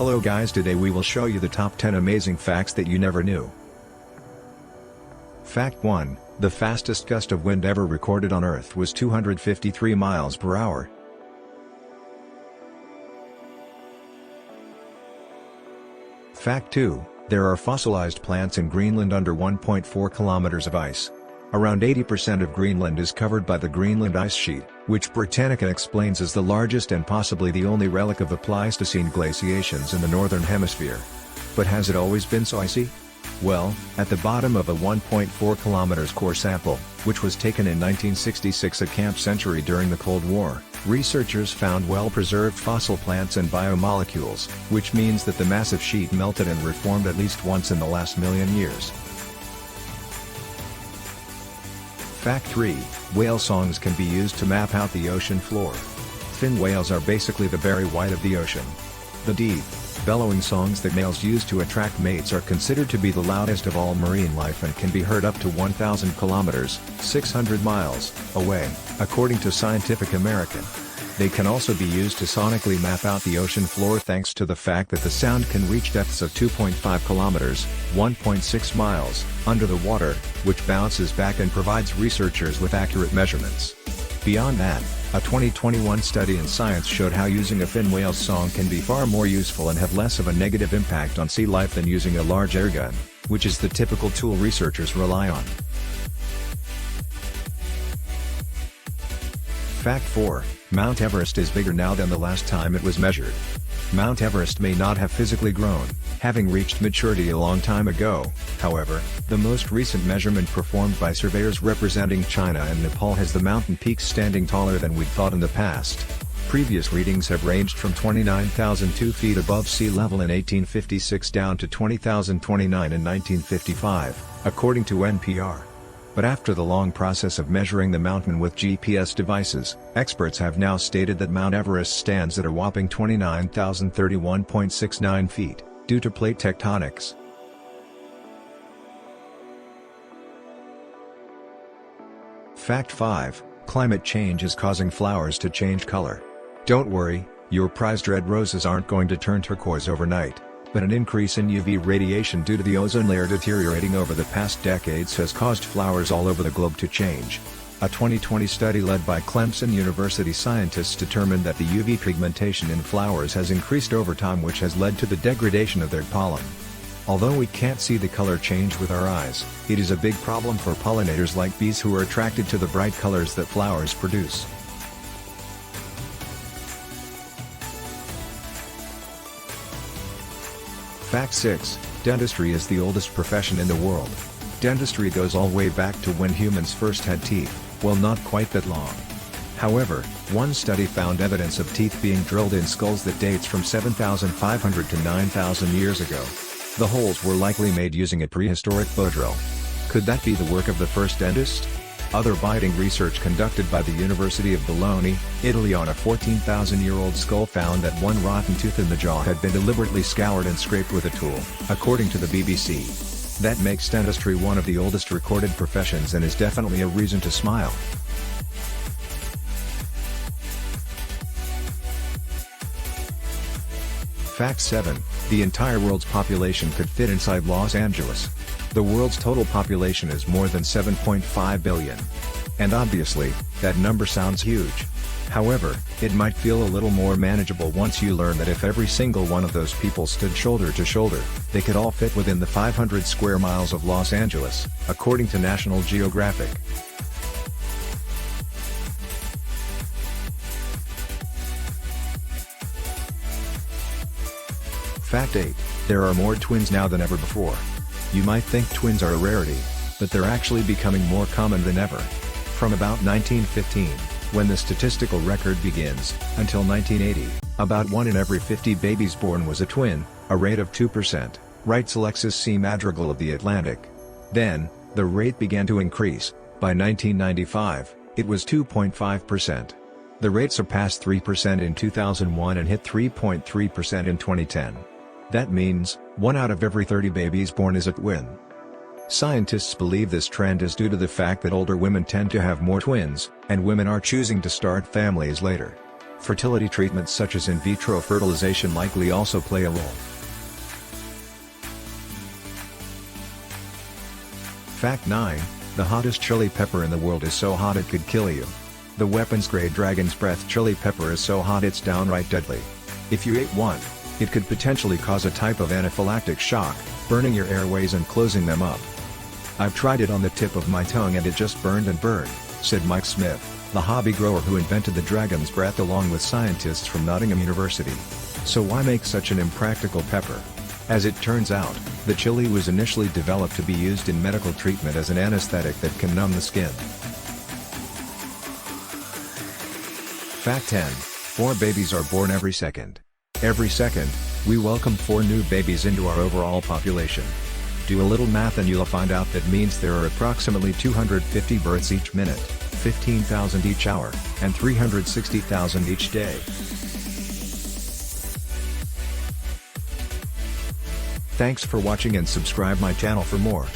Hello guys, today we will show you the top 10 amazing facts that you never knew. Fact 1, the fastest gust of wind ever recorded on Earth was 253 miles per hour. Fact 2, there are fossilized plants in Greenland under 1.4 kilometers of ice. Around 80% of Greenland is covered by the Greenland ice sheet, which Britannica explains is the largest and possibly the only relic of the Pleistocene glaciations in the northern hemisphere. But has it always been so icy? Well, at the bottom of a 1.4 kilometers core sample, which was taken in 1966 at Camp Century during the Cold War, researchers found well-preserved fossil plants and biomolecules, which means that the massive sheet melted and reformed at least once in the last million years. Fact 3, whale songs can be used to map out the ocean floor. Fin whales are basically the Barry White of the ocean. The deep, bellowing songs that males use to attract mates are considered to be the loudest of all marine life and can be heard up to 1,000 kilometers, 600 miles, away, according to Scientific American. They can also be used to sonically map out the ocean floor thanks to the fact that the sound can reach depths of 2.5 kilometers, 1.6 miles, under the water, which bounces back and provides researchers with accurate measurements. Beyond that, a 2021 study in Science showed how using a fin whale's song can be far more useful and have less of a negative impact on sea life than using a large airgun, which is the typical tool researchers rely on. Fact 4, Mount Everest is bigger now than the last time it was measured. Mount Everest may not have physically grown, having reached maturity a long time ago. However, the most recent measurement performed by surveyors representing China and Nepal has the mountain peaks standing taller than we'd thought in the past. Previous readings have ranged from 29,002 feet above sea level in 1856 down to 20,029 in 1955, according to NPR. But after the long process of measuring the mountain with GPS devices, experts have now stated that Mount Everest stands at a whopping 29,031.69 feet, due to plate tectonics. Fact 5, climate change is causing flowers to change color. Don't worry, your prized red roses aren't going to turn turquoise overnight. But an increase in UV radiation due to the ozone layer deteriorating over the past decades has caused flowers all over the globe to change. A 2020 study led by Clemson University scientists determined that the UV pigmentation in flowers has increased over time, which has led to the degradation of their pollen. Although we can't see the color change with our eyes, it is a big problem for pollinators like bees who are attracted to the bright colors that flowers produce. Fact 6, dentistry is the oldest profession in the world. Dentistry goes all the way back to when humans first had teeth, well, not quite that long. However, one study found evidence of teeth being drilled in skulls that dates from 7,500 to 9,000 years ago. The holes were likely made using a prehistoric bow drill. Could that be the work of the first dentist? Other biting research conducted by the University of Bologna, Italy on a 14,000-year-old skull found that one rotten tooth in the jaw had been deliberately scoured and scraped with a tool, according to the BBC. That makes dentistry one of the oldest recorded professions and is definitely a reason to smile. Fact 7, the entire world's population could fit inside Los Angeles. The world's total population is more than 7.5 billion. And obviously, that number sounds huge. However, it might feel a little more manageable once you learn that if every single one of those people stood shoulder to shoulder, they could all fit within the 500 square miles of Los Angeles, according to National Geographic. Fact 8, there are more twins now than ever before. You might think twins are a rarity, but they're actually becoming more common than ever. From about 1915, when the statistical record begins, until 1980, about 1 in every 50 babies born was a twin, a rate of 2%, writes Alexis C. Madrigal of The Atlantic. Then, the rate began to increase. By 1995, it was 2.5%. The rate surpassed 3% in 2001 and hit 3.3% in 2010. That means, 1 out of every 30 babies born is a twin. Scientists believe this trend is due to the fact that older women tend to have more twins, and women are choosing to start families later. Fertility treatments such as in vitro fertilization likely also play a role. Fact 9, the hottest chili pepper in the world is so hot it could kill you. The weapons-grade Dragon's Breath chili pepper is so hot it's downright deadly. If you ate one, it could potentially cause a type of anaphylactic shock, burning your airways and closing them up. "I've tried it on the tip of my tongue and it just burned and burned," said Mike Smith, the hobby grower who invented the Dragon's Breath along with scientists from Nottingham University. So why make such an impractical pepper? As it turns out, the chili was initially developed to be used in medical treatment as an anesthetic that can numb the skin. Fact 10. 4 babies are born every second. Every second, we welcome 4 new babies into our overall population. Do a little math and you'll find out that means there are approximately 250 births each minute, 15,000 each hour, and 360,000 each day. Thanks for watching and subscribe my channel for more.